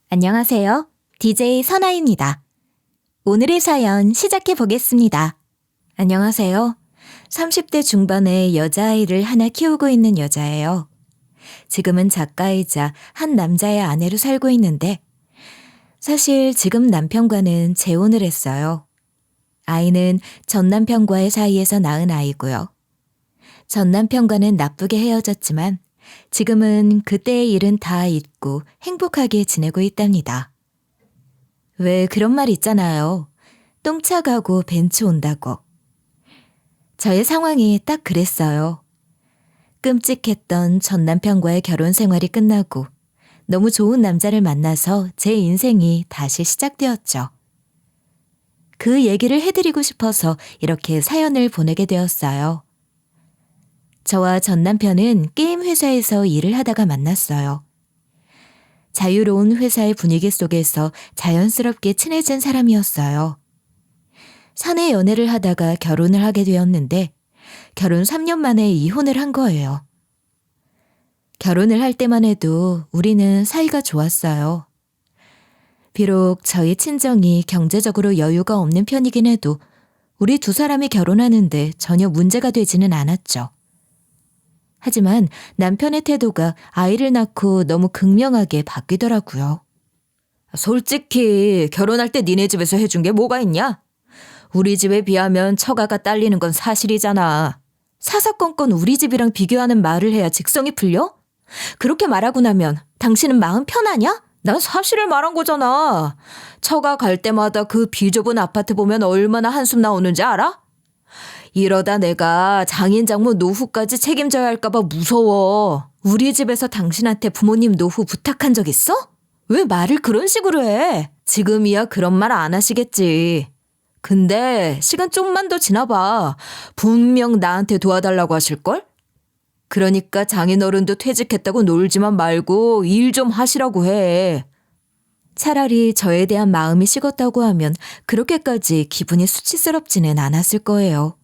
안녕하세요. DJ 선아입니다. 오늘의 사연 시작해 보겠습니다. 안녕하세요. 30대 중반의 여자아이를 하나 키우고 있는 여자예요. 지금은 작가이자 한 남자의 아내로 살고 있는데 사실 지금 남편과는 재혼을 했어요. 아이는 전 남편과의 사이에서 낳은 아이고요. 전 남편과는 나쁘게 헤어졌지만 지금은 그때의 일은 다 잊고 행복하게 지내고 있답니다. 왜 그런 말 있잖아요. 똥차 가고 벤츠 온다고. 저의 상황이 딱 그랬어요. 끔찍했던 전 남편과의 결혼 생활이 끝나고 너무 좋은 남자를 만나서 제 인생이 다시 시작되었죠. 그 얘기를 해드리고 싶어서 이렇게 사연을 보내게 되었어요. 저와 전 남편은 게임 회사에서 일을 하다가 만났어요. 자유로운 회사의 분위기 속에서 자연스럽게 친해진 사람이었어요. 사내 연애를 하다가 결혼을 하게 되었는데 결혼 3년 만에 이혼을 한 거예요. 결혼을 할 때만 해도 우리는 사이가 좋았어요. 비록 저희 친정이 경제적으로 여유가 없는 편이긴 해도 우리 두 사람이 결혼하는데 전혀 문제가 되지는 않았죠. 하지만 남편의 태도가 아이를 낳고 너무 극명하게 바뀌더라고요. 솔직히 결혼할 때 니네 집에서 해준 게 뭐가 있냐? 우리 집에 비하면 처가가 딸리는 건 사실이잖아. 사사건건 우리 집이랑 비교하는 말을 해야 직성이 풀려? 그렇게 말하고 나면 당신은 마음 편하냐? 난 사실을 말한 거잖아. 처가 갈 때마다 그 비좁은 아파트 보면 얼마나 한숨 나오는지 알아? 이러다 내가 장인 장모 노후까지 책임져야 할까봐 무서워. 우리 집에서 당신한테 부모님 노후 부탁한 적 있어? 왜 말을 그런 식으로 해? 지금이야 그런 말 안 하시겠지. 근데 시간 좀만 더 지나봐. 분명 나한테 도와달라고 하실걸? 그러니까 장인어른도 퇴직했다고 놀지만 말고 일 좀 하시라고 해. 차라리 저에 대한 마음이 식었다고 하면 그렇게까지 기분이 수치스럽지는 않았을 거예요.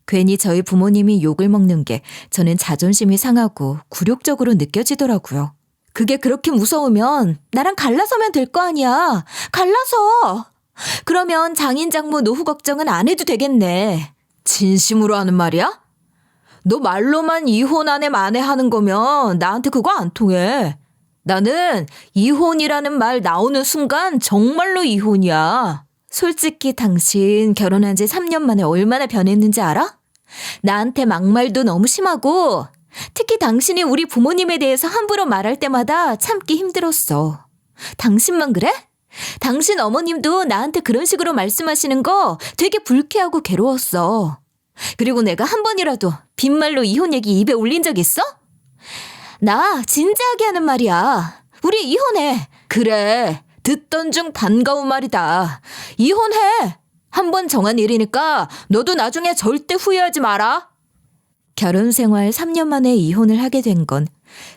괜히 저희 부모님이 욕을 먹는 게 저는 자존심이 상하고 굴욕적으로 느껴지더라고요. 그게 그렇게 무서우면 나랑 갈라서면 될 거 아니야. 갈라서. 그러면 장인 장모 노후 걱정은 안 해도 되겠네. 진심으로 하는 말이야? 너 말로만 이혼 안 해 만에 하는 거면 나한테 그거 안 통해. 나는 이혼이라는 말 나오는 순간 정말로 이혼이야. 솔직히 당신 결혼한 지 3년 만에 얼마나 변했는지 알아? 나한테 막말도 너무 심하고 특히 당신이 우리 부모님에 대해서 함부로 말할 때마다 참기 힘들었어. 당신만 그래? 당신 어머님도 나한테 그런 식으로 말씀하시는 거 되게 불쾌하고 괴로웠어. 그리고 내가 한 번이라도 빈말로 이혼 얘기 입에 올린 적 있어? 나 진지하게 하는 말이야. 우리 이혼해. 그래. 듣던 중 반가운 말이다. 이혼해. 한 번 정한 일이니까 너도 나중에 절대 후회하지 마라. 결혼 생활 3년 만에 이혼을 하게 된 건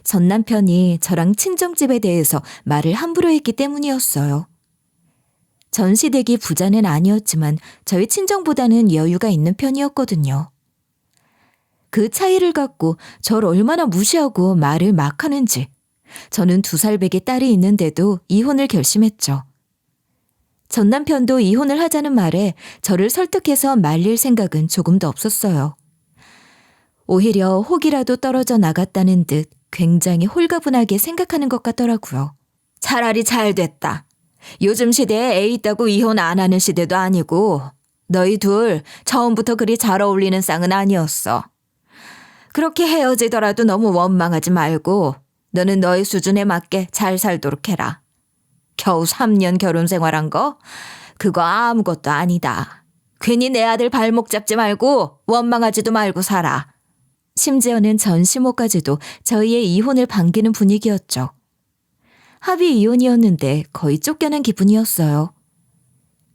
전 남편이 저랑 친정집에 대해서 말을 함부로 했기 때문이었어요. 전시댁이 부자는 아니었지만 저희 친정보다는 여유가 있는 편이었거든요. 그 차이를 갖고 절 얼마나 무시하고 말을 막 하는지 저는 2살배기 딸이 있는데도 이혼을 결심했죠. 전 남편도 이혼을 하자는 말에 저를 설득해서 말릴 생각은 조금도 없었어요. 오히려 혹이라도 떨어져 나갔다는 듯 굉장히 홀가분하게 생각하는 것 같더라고요. 차라리 잘 됐다. 요즘 시대에 애 있다고 이혼 안 하는 시대도 아니고 너희 둘 처음부터 그리 잘 어울리는 쌍은 아니었어. 그렇게 헤어지더라도 너무 원망하지 말고 너는 너의 수준에 맞게 잘 살도록 해라. 겨우 3년 결혼 생활한 거? 그거 아무것도 아니다. 괜히 내 아들 발목 잡지 말고 원망하지도 말고 살아. 심지어는 전 시모까지도 저희의 이혼을 반기는 분위기였죠. 합의 이혼이었는데 거의 쫓겨난 기분이었어요.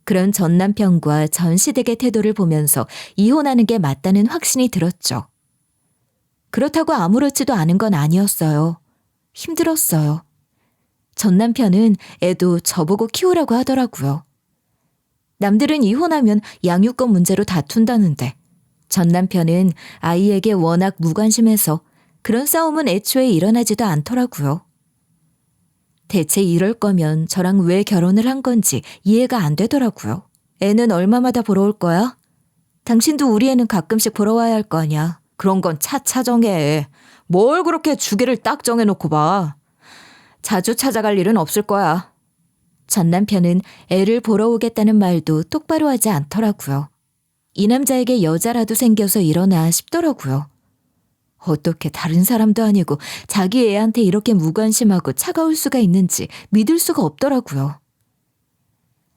그런 전 남편과 전 시댁의 태도를 보면서 이혼하는 게 맞다는 확신이 들었죠. 그렇다고 아무렇지도 않은 건 아니었어요. 힘들었어요. 전 남편은 애도 저보고 키우라고 하더라고요. 남들은 이혼하면 양육권 문제로 다툰다는데 전 남편은 아이에게 워낙 무관심해서 그런 싸움은 애초에 일어나지도 않더라고요. 대체 이럴 거면 저랑 왜 결혼을 한 건지 이해가 안 되더라고요. 애는 얼마마다 보러 올 거야? 당신도 우리 애는 가끔씩 보러 와야 할 거 아니야. 그런 건 차차 정해. 뭘 그렇게 주기를 딱 정해놓고 봐. 자주 찾아갈 일은 없을 거야. 전 남편은 애를 보러 오겠다는 말도 똑바로 하지 않더라고요. 이 남자에게 여자라도 생겨서 이러나 싶더라고요. 어떻게 다른 사람도 아니고 자기 애한테 이렇게 무관심하고 차가울 수가 있는지 믿을 수가 없더라고요.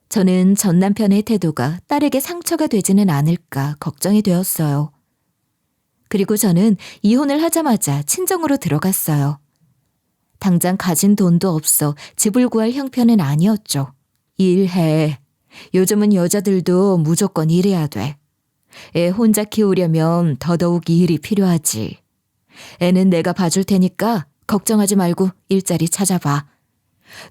저는 전 남편의 태도가 딸에게 상처가 되지는 않을까 걱정이 되었어요. 그리고 저는 이혼을 하자마자 친정으로 들어갔어요. 당장 가진 돈도 없어 집을 구할 형편은 아니었죠. 일해. 요즘은 여자들도 무조건 일해야 돼. 애 혼자 키우려면 더더욱 일이 필요하지. 애는 내가 봐줄 테니까 걱정하지 말고 일자리 찾아봐.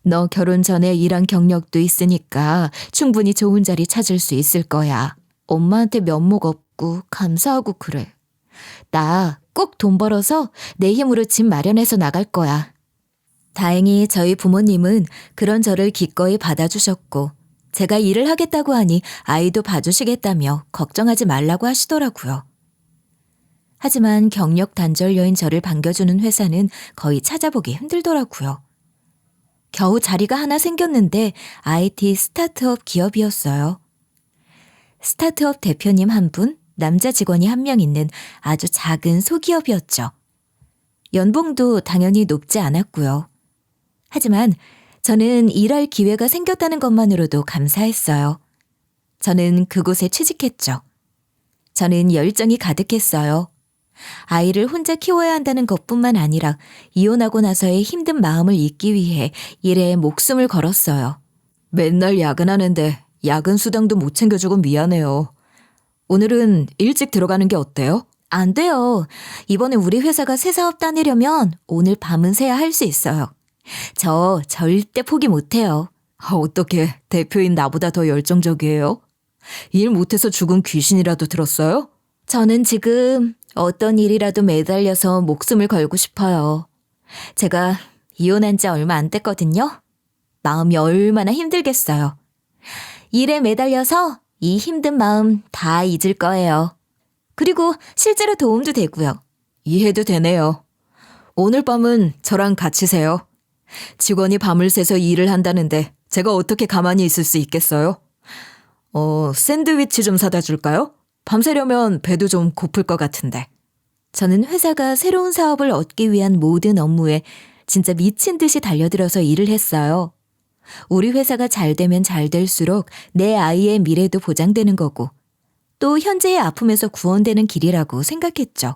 너 결혼 전에 일한 경력도 있으니까 충분히 좋은 자리 찾을 수 있을 거야. 엄마한테 면목 없고 감사하고 그래. 나 꼭 돈 벌어서 내 힘으로 집 마련해서 나갈 거야. 다행히 저희 부모님은 그런 저를 기꺼이 받아주셨고 제가 일을 하겠다고 하니 아이도 봐주시겠다며 걱정하지 말라고 하시더라고요. 하지만 경력 단절녀인 저를 반겨주는 회사는 거의 찾아보기 힘들더라고요. 겨우 자리가 하나 생겼는데 IT 스타트업 기업이었어요. 스타트업 대표님 한 분, 남자 직원이 한 명 있는 아주 작은 소기업이었죠. 연봉도 당연히 높지 않았고요. 하지만 저는 일할 기회가 생겼다는 것만으로도 감사했어요. 저는 그곳에 취직했죠. 저는 열정이 가득했어요. 아이를 혼자 키워야 한다는 것뿐만 아니라 이혼하고 나서의 힘든 마음을 잊기 위해 일에 목숨을 걸었어요. 맨날 야근하는데 야근 수당도 못 챙겨주고 미안해요. 오늘은 일찍 들어가는 게 어때요? 안 돼요. 이번에 우리 회사가 새 사업 따내려면 오늘 밤은 새야 할 수 있어요. 저 절대 포기 못해요. 어떻게 대표인 나보다 더 열정적이에요? 일 못해서 죽은 귀신이라도 들었어요? 저는 지금 어떤 일이라도 매달려서 목숨을 걸고 싶어요. 제가 이혼한 지 얼마 안 됐거든요. 마음이 얼마나 힘들겠어요. 일에 매달려서 이 힘든 마음 다 잊을 거예요. 그리고 실제로 도움도 되고요. 이해도 되네요. 오늘 밤은 저랑 같이 세요. 직원이 밤을 새서 일을 한다는데 제가 어떻게 가만히 있을 수 있겠어요? 샌드위치 좀 사다 줄까요? 밤새려면 배도 좀 고플 것 같은데. 저는 회사가 새로운 사업을 얻기 위한 모든 업무에 진짜 미친 듯이 달려들어서 일을 했어요. 우리 회사가 잘 되면 잘 될수록 내 아이의 미래도 보장되는 거고 또 현재의 아픔에서 구원되는 길이라고 생각했죠.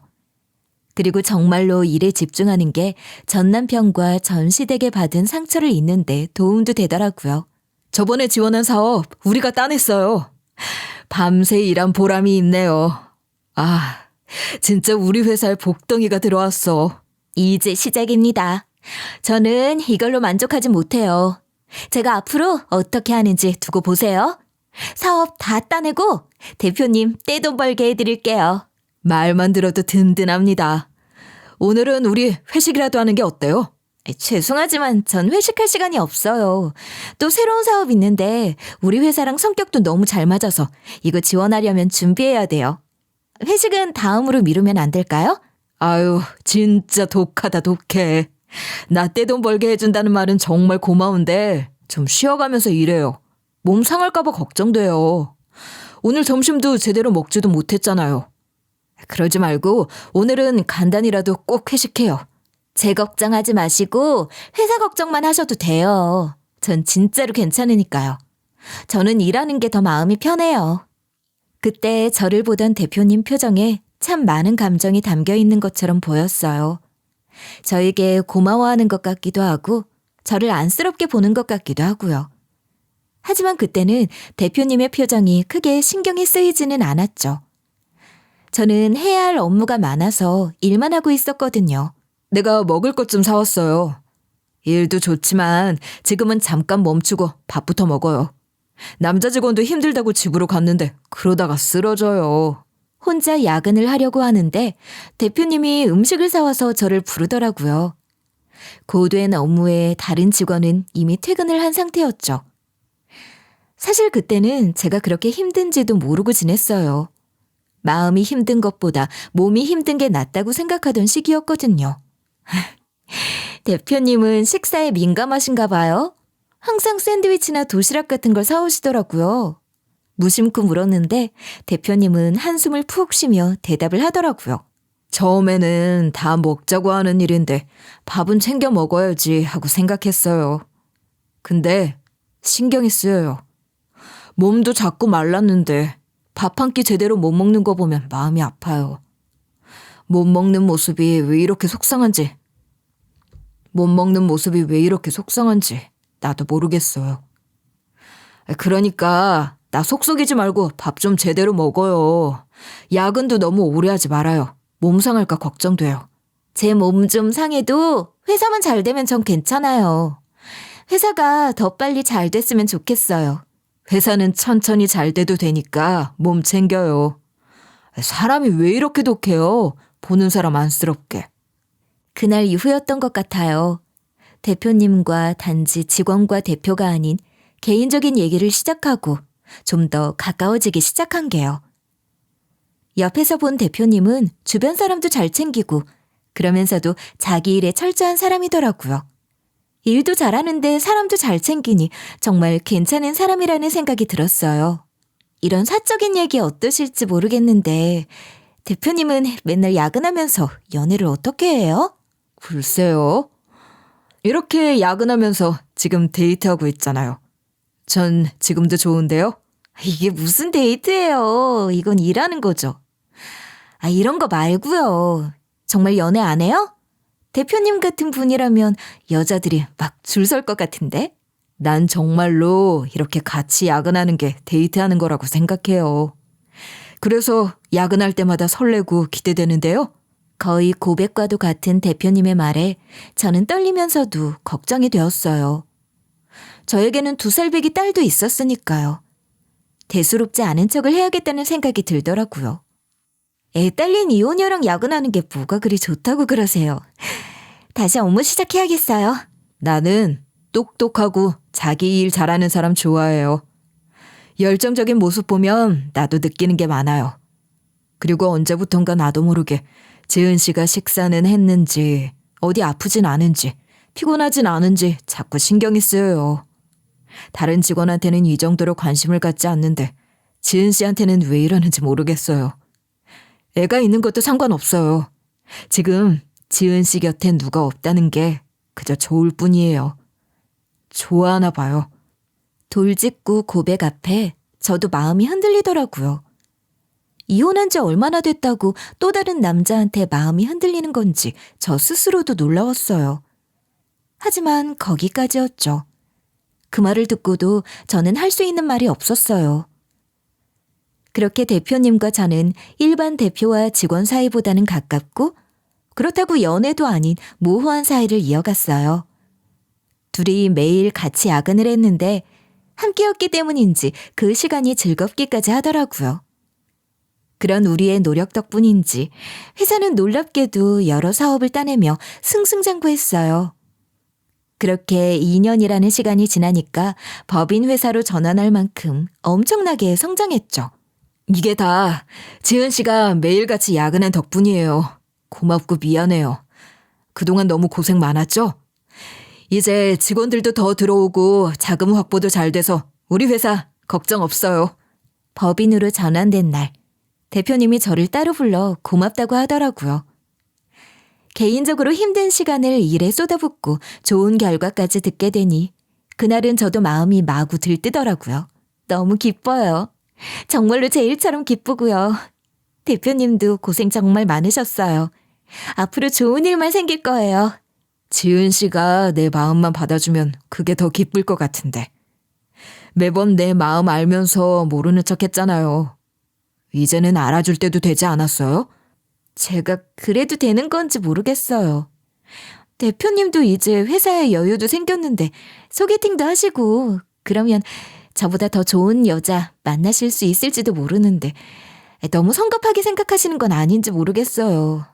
그리고 정말로 일에 집중하는 게 전 남편과 전 시댁에 받은 상처를 잊는데 도움도 되더라고요. 저번에 지원한 사업 우리가 따냈어요. 밤새 일한 보람이 있네요. 진짜 우리 회사에 복덩이가 들어왔어. 이제 시작입니다. 저는 이걸로 만족하지 못해요. 제가 앞으로 어떻게 하는지 두고 보세요. 사업 다 따내고 대표님 떼돈 벌게 해드릴게요. 말만 들어도 든든합니다. 오늘은 우리 회식이라도 하는 게 어때요? 죄송하지만 전 회식할 시간이 없어요. 또 새로운 사업 있는데 우리 회사랑 성격도 너무 잘 맞아서 이거 지원하려면 준비해야 돼요. 회식은 다음으로 미루면 안 될까요? 아유, 진짜 독하다 독해. 나 떼돈 벌게 해준다는 말은 정말 고마운데 좀 쉬어가면서 일해요. 몸 상할까봐 걱정돼요. 오늘 점심도 제대로 먹지도 못했잖아요. 그러지 말고 오늘은 간단히라도 꼭 회식해요. 제 걱정하지 마시고 회사 걱정만 하셔도 돼요. 전 진짜로 괜찮으니까요. 저는 일하는 게 더 마음이 편해요. 그때 저를 보던 대표님 표정에 참 많은 감정이 담겨 있는 것처럼 보였어요. 저에게 고마워하는 것 같기도 하고 저를 안쓰럽게 보는 것 같기도 하고요. 하지만 그때는 대표님의 표정이 크게 신경이 쓰이지는 않았죠. 저는 해야 할 업무가 많아서 일만 하고 있었거든요. 내가 먹을 것 좀 사왔어요. 일도 좋지만 지금은 잠깐 멈추고 밥부터 먹어요. 남자 직원도 힘들다고 집으로 갔는데 그러다가 쓰러져요. 혼자 야근을 하려고 하는데 대표님이 음식을 사와서 저를 부르더라고요. 고된 업무에 다른 직원은 이미 퇴근을 한 상태였죠. 사실 그때는 제가 그렇게 힘든지도 모르고 지냈어요. 마음이 힘든 것보다 몸이 힘든 게 낫다고 생각하던 시기였거든요. 대표님은 식사에 민감하신가 봐요. 항상 샌드위치나 도시락 같은 걸 사오시더라고요. 무심코 물었는데 대표님은 한숨을 푹 쉬며 대답을 하더라고요. 처음에는 다 먹자고 하는 일인데 밥은 챙겨 먹어야지 하고 생각했어요. 근데 신경이 쓰여요. 몸도 자꾸 말랐는데 밥 한 끼 제대로 못 먹는 거 보면 마음이 아파요. 못 먹는 모습이 왜 이렇게 속상한지 나도 모르겠어요. 그러니까 나 속썩이지 말고 밥 좀 제대로 먹어요. 야근도 너무 오래 하지 말아요. 몸 상할까 걱정돼요. 제 몸 좀 상해도 회사만 잘 되면 전 괜찮아요. 회사가 더 빨리 잘 됐으면 좋겠어요. 회사는 천천히 잘 돼도 되니까 몸 챙겨요. 사람이 왜 이렇게 독해요? 보는 사람 안쓰럽게. 그날 이후였던 것 같아요. 대표님과 단지 직원과 대표가 아닌 개인적인 얘기를 시작하고 좀 더 가까워지기 시작한 게요. 옆에서 본 대표님은 주변 사람도 잘 챙기고 그러면서도 자기 일에 철저한 사람이더라고요. 일도 잘하는데 사람도 잘 챙기니 정말 괜찮은 사람이라는 생각이 들었어요. 이런 사적인 얘기 어떠실지 모르겠는데 대표님은 맨날 야근하면서 연애를 어떻게 해요? 글쎄요. 이렇게 야근하면서 지금 데이트하고 있잖아요. 전 지금도 좋은데요? 이게 무슨 데이트예요? 이건 일하는 거죠. 이런 거 말고요. 정말 연애 안 해요? 대표님 같은 분이라면 여자들이 막 줄 설 것 같은데? 난 정말로 이렇게 같이 야근하는 게 데이트하는 거라고 생각해요. 그래서 야근할 때마다 설레고 기대되는데요. 거의 고백과도 같은 대표님의 말에 저는 떨리면서도 걱정이 되었어요. 저에게는 2살 배기 딸도 있었으니까요. 대수롭지 않은 척을 해야겠다는 생각이 들더라고요. 애 딸린 이혼녀랑 야근하는 게 뭐가 그리 좋다고 그러세요. 다시 업무 시작해야겠어요. 나는 똑똑하고 자기 일 잘하는 사람 좋아해요. 열정적인 모습 보면 나도 느끼는 게 많아요. 그리고 언제부턴가 나도 모르게 지은 씨가 식사는 했는지, 어디 아프진 않은지, 피곤하진 않은지 자꾸 신경이 쓰여요. 다른 직원한테는 이 정도로 관심을 갖지 않는데 지은 씨한테는 왜 이러는지 모르겠어요. 애가 있는 것도 상관없어요. 지금 지은 씨 곁엔 누가 없다는 게 그저 좋을 뿐이에요. 좋아하나 봐요. 돌직구 고백 앞에 저도 마음이 흔들리더라고요. 이혼한 지 얼마나 됐다고 또 다른 남자한테 마음이 흔들리는 건지 저 스스로도 놀라웠어요. 하지만 거기까지였죠. 그 말을 듣고도 저는 할 수 있는 말이 없었어요. 그렇게 대표님과 저는 일반 대표와 직원 사이보다는 가깝고 그렇다고 연애도 아닌 모호한 사이를 이어갔어요. 둘이 매일 같이 야근을 했는데 함께였기 때문인지 그 시간이 즐겁기까지 하더라고요. 그런 우리의 노력 덕분인지 회사는 놀랍게도 여러 사업을 따내며 승승장구했어요. 그렇게 2년이라는 시간이 지나니까 법인 회사로 전환할 만큼 엄청나게 성장했죠. 이게 다 지은 씨가 매일같이 야근한 덕분이에요. 고맙고 미안해요. 그동안 너무 고생 많았죠? 이제 직원들도 더 들어오고 자금 확보도 잘 돼서 우리 회사 걱정 없어요. 법인으로 전환된 날, 대표님이 저를 따로 불러 고맙다고 하더라고요. 개인적으로 힘든 시간을 일에 쏟아붓고 좋은 결과까지 듣게 되니 그날은 저도 마음이 마구 들뜨더라고요. 너무 기뻐요. 정말로 제 일처럼 기쁘고요. 대표님도 고생 정말 많으셨어요. 앞으로 좋은 일만 생길 거예요. 지은 씨가 내 마음만 받아주면 그게 더 기쁠 것 같은데. 매번 내 마음 알면서 모르는 척 했잖아요. 이제는 알아줄 때도 되지 않았어요? 제가 그래도 되는 건지 모르겠어요. 대표님도 이제 회사에 여유도 생겼는데 소개팅도 하시고 그러면 저보다 더 좋은 여자 만나실 수 있을지도 모르는데 너무 성급하게 생각하시는 건 아닌지 모르겠어요.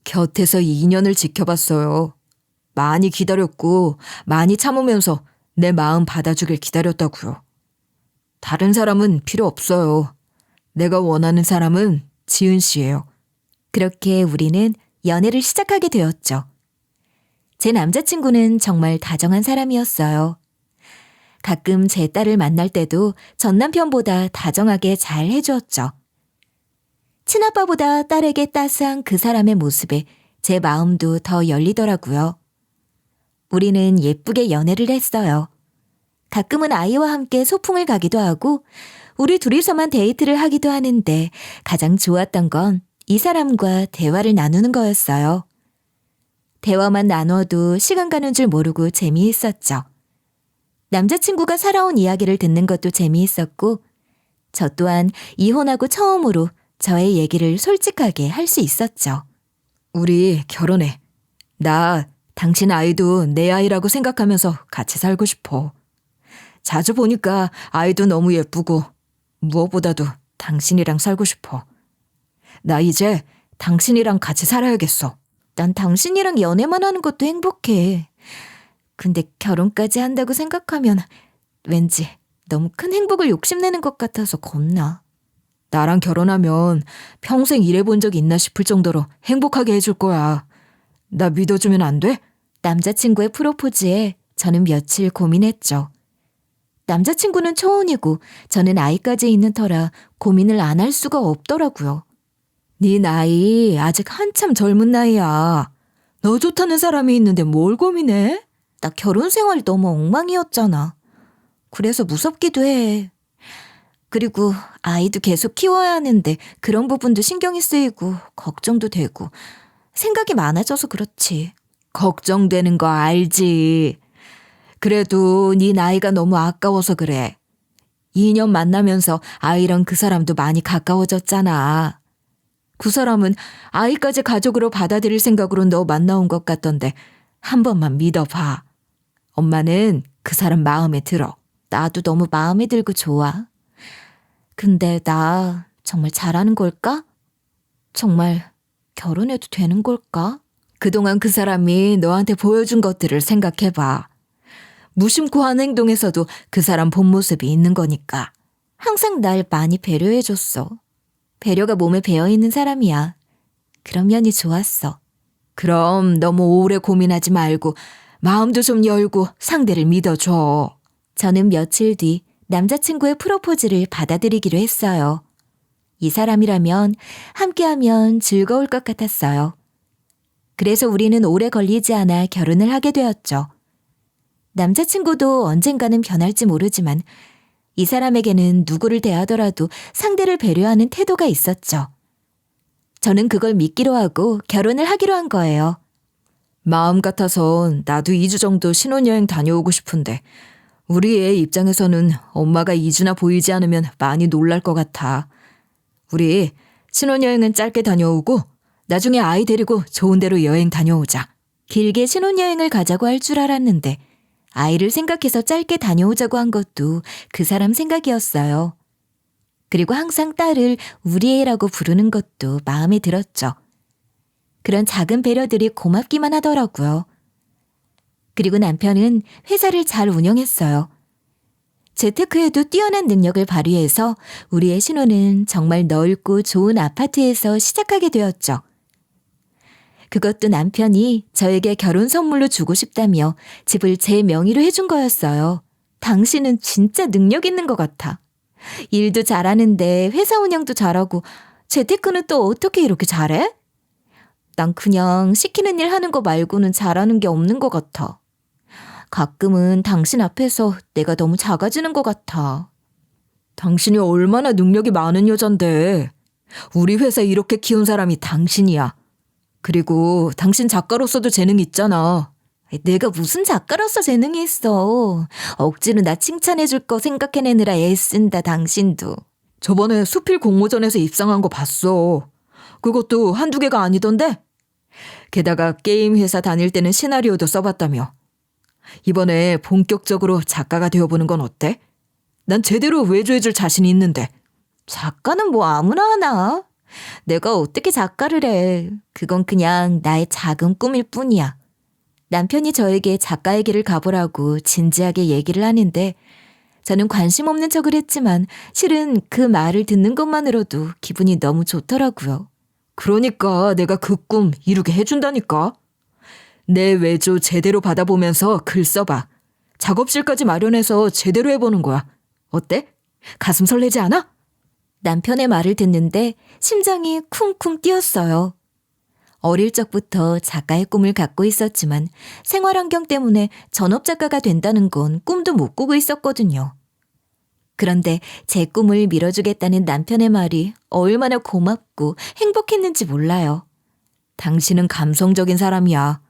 곁에서 2년을 지켜봤어요. 많이 기다렸고 많이 참으면서 내 마음 받아주길 기다렸다고요. 다른 사람은 필요 없어요. 내가 원하는 사람은 지은 씨예요. 그렇게 우리는 연애를 시작하게 되었죠. 제 남자친구는 정말 다정한 사람이었어요. 가끔 제 딸을 만날 때도 전 남편보다 다정하게 잘 해주었죠. 친아빠보다 딸에게 따스한 그 사람의 모습에 제 마음도 더 열리더라고요. 우리는 예쁘게 연애를 했어요. 가끔은 아이와 함께 소풍을 가기도 하고 우리 둘이서만 데이트를 하기도 하는데 가장 좋았던 건 이 사람과 대화를 나누는 거였어요. 대화만 나눠도 시간 가는 줄 모르고 재미있었죠. 남자친구가 살아온 이야기를 듣는 것도 재미있었고 저 또한 이혼하고 처음으로 저의 얘기를 솔직하게 할 수 있었죠. 우리 결혼해. 나 당신 아이도 내 아이라고 생각하면서 같이 살고 싶어. 자주 보니까 아이도 너무 예쁘고 무엇보다도 당신이랑 살고 싶어. 나 이제 당신이랑 같이 살아야겠어. 난 당신이랑 연애만 하는 것도 행복해. 근데 결혼까지 한다고 생각하면 왠지 너무 큰 행복을 욕심내는 것 같아서 겁나. 나랑 결혼하면 평생 일해본 적 있나 싶을 정도로 행복하게 해줄 거야. 나 믿어주면 안 돼? 남자친구의 프로포즈에 저는 며칠 고민했죠. 남자친구는 초혼이고 저는 아이까지 있는 터라 고민을 안 할 수가 없더라고요. 네 나이 아직 한참 젊은 나이야. 너 좋다는 사람이 있는데 뭘 고민해? 나 결혼 생활 너무 엉망이었잖아. 그래서 무섭기도 해. 그리고 아이도 계속 키워야 하는데 그런 부분도 신경이 쓰이고 걱정도 되고 생각이 많아져서 그렇지. 걱정되는 거 알지. 그래도 네 나이가 너무 아까워서 그래. 2년 만나면서 아이랑 그 사람도 많이 가까워졌잖아. 그 사람은 아이까지 가족으로 받아들일 생각으로 너 만나온 것 같던데 한 번만 믿어봐. 엄마는 그 사람 마음에 들어. 나도 너무 마음에 들고 좋아. 근데 나 정말 잘하는 걸까? 정말 결혼해도 되는 걸까? 그동안 그 사람이 너한테 보여준 것들을 생각해봐. 무심코 한 행동에서도 그 사람 본 모습이 있는 거니까. 항상 날 많이 배려해줬어. 배려가 몸에 배어있는 사람이야. 그런 면이 좋았어. 그럼 너무 오래 고민하지 말고 마음도 좀 열고 상대를 믿어줘. 저는 며칠 뒤 남자친구의 프로포즈를 받아들이기로 했어요. 이 사람이라면 함께하면 즐거울 것 같았어요. 그래서 우리는 오래 걸리지 않아 결혼을 하게 되었죠. 남자친구도 언젠가는 변할지 모르지만 이 사람에게는 누구를 대하더라도 상대를 배려하는 태도가 있었죠. 저는 그걸 믿기로 하고 결혼을 하기로 한 거예요. 마음 같아선 나도 2주 정도 신혼여행 다녀오고 싶은데 우리 애 입장에서는 엄마가 2주나 보이지 않으면 많이 놀랄 것 같아. 우리 신혼여행은 짧게 다녀오고 나중에 아이 데리고 좋은 데로 여행 다녀오자. 길게 신혼여행을 가자고 할 줄 알았는데 아이를 생각해서 짧게 다녀오자고 한 것도 그 사람 생각이었어요. 그리고 항상 딸을 우리 애라고 부르는 것도 마음에 들었죠. 그런 작은 배려들이 고맙기만 하더라고요. 그리고 남편은 회사를 잘 운영했어요. 재테크에도 뛰어난 능력을 발휘해서 우리의 신혼은 정말 넓고 좋은 아파트에서 시작하게 되었죠. 그것도 남편이 저에게 결혼 선물로 주고 싶다며 집을 제 명의로 해준 거였어요. 당신은 진짜 능력 있는 것 같아. 일도 잘하는데 회사 운영도 잘하고 재테크는 또 어떻게 이렇게 잘해? 난 그냥 시키는 일 하는 거 말고는 잘하는 게 없는 것 같아. 가끔은 당신 앞에서 내가 너무 작아지는 것 같아. 당신이 얼마나 능력이 많은 여잔데. 우리 회사 이렇게 키운 사람이 당신이야. 그리고 당신 작가로서도 재능 있잖아. 내가 무슨 작가로서 재능이 있어. 억지로 나 칭찬해줄 거 생각해내느라 애쓴다 당신도. 저번에 수필 공모전에서 입상한 거 봤어. 그것도 한두 개가 아니던데? 게다가 게임 회사 다닐 때는 시나리오도 써봤다며. 이번에 본격적으로 작가가 되어보는 건 어때? 난 제대로 외주해줄 자신이 있는데. 작가는 뭐 아무나 하나. 내가 어떻게 작가를 해. 그건 그냥 나의 작은 꿈일 뿐이야. 남편이 저에게 작가의 길을 가보라고 진지하게 얘기를 하는데 저는 관심 없는 척을 했지만 실은 그 말을 듣는 것만으로도 기분이 너무 좋더라고요. 그러니까 내가 그 꿈 이루게 해준다니까. 내 외조 제대로 받아보면서 글 써봐. 작업실까지 마련해서 제대로 해보는 거야. 어때? 가슴 설레지 않아? 남편의 말을 듣는데 심장이 쿵쿵 뛰었어요. 어릴 적부터 작가의 꿈을 갖고 있었지만 생활 환경 때문에 전업 작가가 된다는 건 꿈도 못 꾸고 있었거든요. 그런데 제 꿈을 밀어주겠다는 남편의 말이 얼마나 고맙고 행복했는지 몰라요. 당신은 감성적인 사람이야.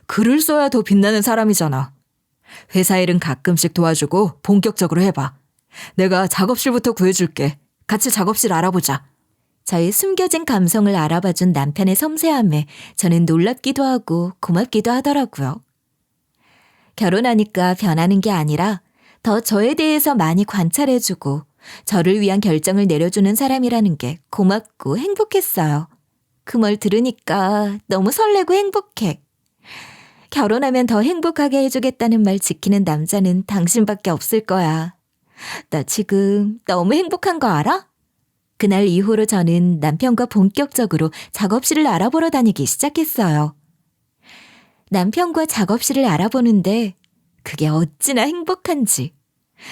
글을 써야 더 빛나는 사람이잖아. 회사 일은 가끔씩 도와주고 본격적으로 해봐. 내가 작업실부터 구해줄게. 같이 작업실 알아보자. 저의 숨겨진 감성을 알아봐준 남편의 섬세함에 저는 놀랍기도 하고 고맙기도 하더라고요. 결혼하니까 변하는 게 아니라 더 저에 대해서 많이 관찰해주고 저를 위한 결정을 내려주는 사람이라는 게 고맙고 행복했어요. 그 말 들으니까 너무 설레고 행복해. 결혼하면 더 행복하게 해주겠다는 말 지키는 남자는 당신밖에 없을 거야. 나 지금 너무 행복한 거 알아? 그날 이후로 저는 남편과 본격적으로 작업실을 알아보러 다니기 시작했어요. 남편과 작업실을 알아보는데 그게 어찌나 행복한지.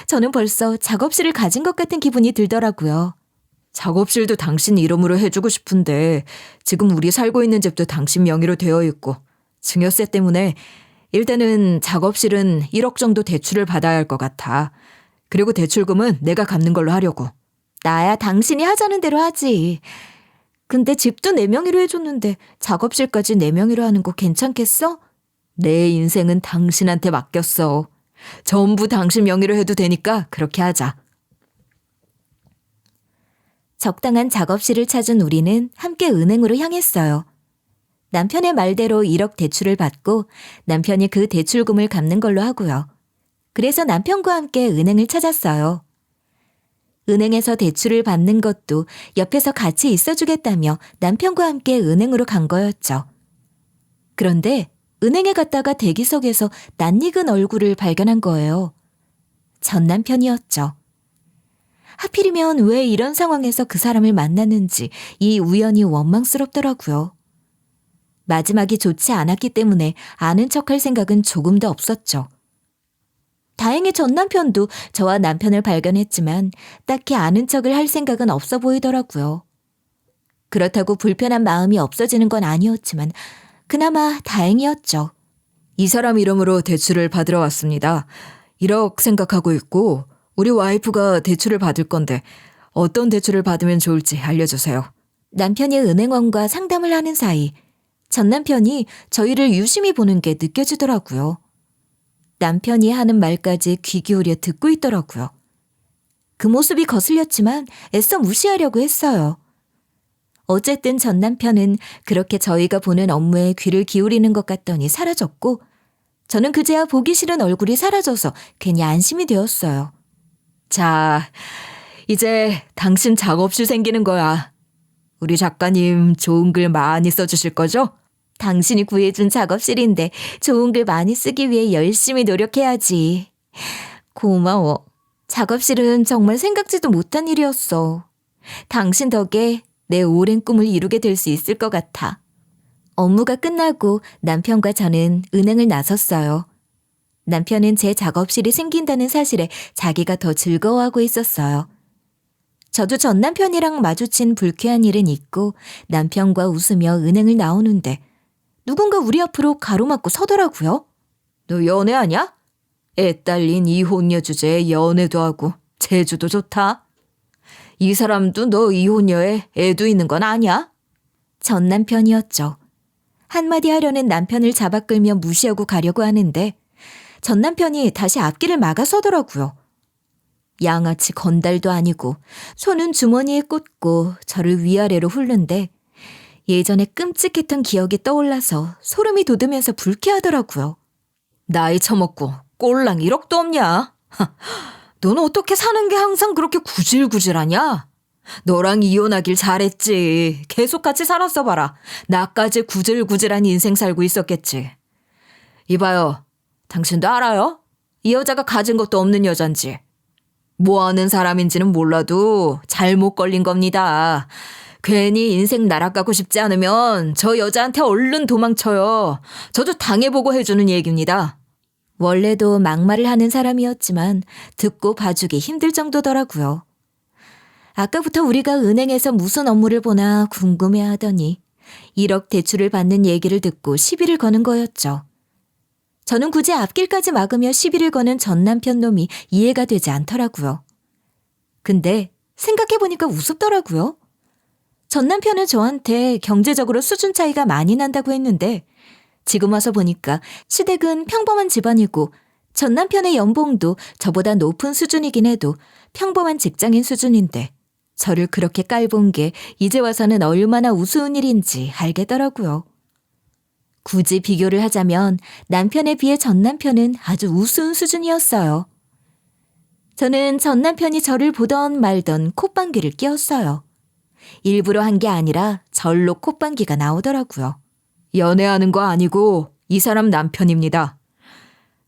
저는 벌써 작업실을 가진 것 같은 기분이 들더라고요. 작업실도 당신 이름으로 해주고 싶은데 지금 우리 살고 있는 집도 당신 명의로 되어 있고 증여세 때문에 일단은 작업실은 1억 정도 대출을 받아야 할 것 같아. 그리고 대출금은 내가 갚는 걸로 하려고. 나야 당신이 하자는 대로 하지. 근데 집도 내 명의로 해줬는데 작업실까지 내 명의로 하는 거 괜찮겠어? 내 인생은 당신한테 맡겼어. 전부 당신 명의로 해도 되니까 그렇게 하자. 적당한 작업실을 찾은 우리는 함께 은행으로 향했어요. 남편의 말대로 1억 대출을 받고 남편이 그 대출금을 갚는 걸로 하고요. 그래서 남편과 함께 은행을 찾았어요. 은행에서 대출을 받는 것도 옆에서 같이 있어주겠다며 남편과 함께 은행으로 간 거였죠. 그런데 은행에 갔다가 대기석에서 낯익은 얼굴을 발견한 거예요. 전 남편이었죠. 하필이면 왜 이런 상황에서 그 사람을 만났는지 이 우연이 원망스럽더라고요. 마지막이 좋지 않았기 때문에 아는 척할 생각은 조금도 없었죠. 다행히 전 남편도 저와 남편을 발견했지만 딱히 아는 척을 할 생각은 없어 보이더라고요. 그렇다고 불편한 마음이 없어지는 건 아니었지만 그나마 다행이었죠. 이 사람 이름으로 대출을 받으러 왔습니다. 1억 생각하고 있고 우리 와이프가 대출을 받을 건데 어떤 대출을 받으면 좋을지 알려주세요. 남편이 은행원과 상담을 하는 사이 전 남편이 저희를 유심히 보는 게 느껴지더라고요. 남편이 하는 말까지 귀 기울여 듣고 있더라고요. 그 모습이 거슬렸지만 애써 무시하려고 했어요. 어쨌든 전 남편은 그렇게 저희가 보는 업무에 귀를 기울이는 것 같더니 사라졌고 저는 그제야 보기 싫은 얼굴이 사라져서 괜히 안심이 되었어요. 자, 이제 당신 작업실 생기는 거야. 우리 작가님 좋은 글 많이 써주실 거죠? 당신이 구해준 작업실인데 좋은 글 많이 쓰기 위해 열심히 노력해야지. 고마워. 작업실은 정말 생각지도 못한 일이었어. 당신 덕에 내 오랜 꿈을 이루게 될 수 있을 것 같아. 업무가 끝나고 남편과 저는 은행을 나섰어요. 남편은 제 작업실이 생긴다는 사실에 자기가 더 즐거워하고 있었어요. 저도 전 남편이랑 마주친 불쾌한 일은 잊고 남편과 웃으며 은행을 나오는데 누군가 우리 앞으로 가로막고 서더라고요. 너 연애하냐? 애 딸린 이혼녀 주제에 연애도 하고 재주도 좋다. 이 사람도 너 이혼녀에 애도 있는 건 아냐? 전 남편이었죠. 한마디 하려는 남편을 잡아 끌며 무시하고 가려고 하는데 전 남편이 다시 앞길을 막아서더라고요. 양아치 건달도 아니고 손은 주머니에 꽂고 저를 위아래로 훑는데 예전에 끔찍했던 기억이 떠올라서 소름이 돋으면서 불쾌하더라고요. 나이 처먹고 꼴랑 1억도 없냐? 너는 어떻게 사는 게 항상 그렇게 구질구질하냐? 너랑 이혼하길 잘했지. 계속 같이 살았어 봐라. 나까지 구질구질한 인생 살고 있었겠지. 이봐요. 당신도 알아요? 이 여자가 가진 것도 없는 여잔지. 뭐 하는 사람인지는 몰라도 잘못 걸린 겁니다. 괜히 인생 날아가고 싶지 않으면 저 여자한테 얼른 도망쳐요. 저도 당해보고 해주는 얘기입니다. 원래도 막말을 하는 사람이었지만 듣고 봐주기 힘들 정도더라고요. 아까부터 우리가 은행에서 무슨 업무를 보나 궁금해하더니 1억 대출을 받는 얘기를 듣고 시비를 거는 거였죠. 저는 굳이 앞길까지 막으며 시비를 거는 전 남편 놈이 이해가 되지 않더라고요. 근데 생각해보니까 우습더라고요. 전 남편은 저한테 경제적으로 수준 차이가 많이 난다고 했는데 지금 와서 보니까 시댁은 평범한 집안이고 전 남편의 연봉도 저보다 높은 수준이긴 해도 평범한 직장인 수준인데 저를 그렇게 깔본 게 이제 와서는 얼마나 우스운 일인지 알겠더라고요. 굳이 비교를 하자면 남편에 비해 전 남편은 아주 우스운 수준이었어요. 저는 전 남편이 저를 보던 말던 콧방귀를 뀌었어요. 일부러 한 게 아니라 절로 콧방귀가 나오더라고요. 연애하는 거 아니고 이 사람 남편입니다.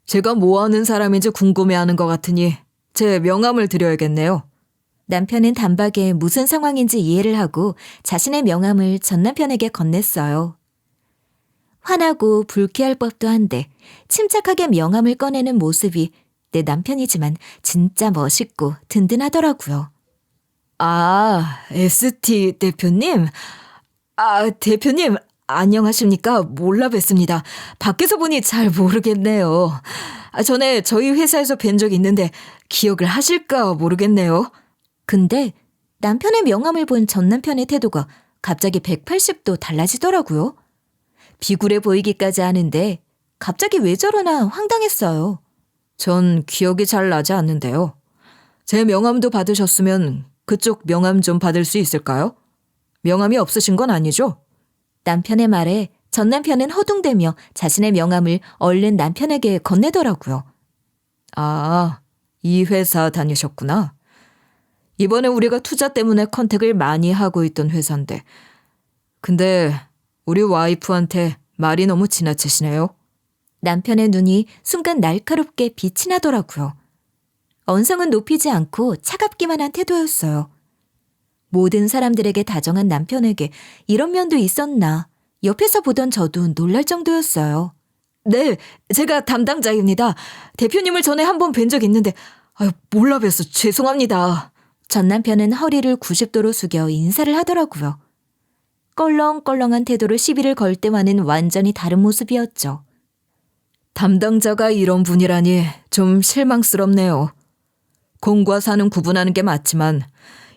제가 뭐 하는 사람인지 궁금해하는 것 같으니 제 명함을 드려야겠네요. 남편은 단박에 무슨 상황인지 이해를 하고 자신의 명함을 전 남편에게 건넸어요. 화나고 불쾌할 법도 한데 침착하게 명함을 꺼내는 모습이 내 남편이지만 진짜 멋있고 든든하더라고요. 아, ST 대표님? 대표님, 안녕하십니까? 몰라 뵀습니다. 밖에서 보니 잘 모르겠네요. 전에 저희 회사에서 뵌 적이 있는데 기억을 하실까 모르겠네요. 근데 남편의 명함을 본 전 남편의 태도가 갑자기 180도 달라지더라고요. 비굴해 보이기까지 하는데 갑자기 왜 저러나 황당했어요. 전 기억이 잘 나지 않는데요. 제 명함도 받으셨으면 그쪽 명함 좀 받을 수 있을까요? 명함이 없으신 건 아니죠? 남편의 말에 전 남편은 허둥대며 자신의 명함을 얼른 남편에게 건네더라고요. 아, 이 회사 다니셨구나. 이번에 우리가 투자 때문에 컨택을 많이 하고 있던 회사인데. 근데 우리 와이프한테 말이 너무 지나치시네요. 남편의 눈이 순간 날카롭게 빛이 나더라고요. 언성은 높이지 않고 차갑기만 한 태도였어요. 모든 사람들에게 다정한 남편에게 이런 면도 있었나 옆에서 보던 저도 놀랄 정도였어요. 네, 제가 담당자입니다. 대표님을 전에 한 번 뵌 적 있는데 몰라 뵈서 죄송합니다. 전 남편은 허리를 90도로 숙여 인사를 하더라고요. 껄렁껄렁한 태도로 시비를 걸 때와는 완전히 다른 모습이었죠. 담당자가 이런 분이라니 좀 실망스럽네요. 공과 사는 구분하는 게 맞지만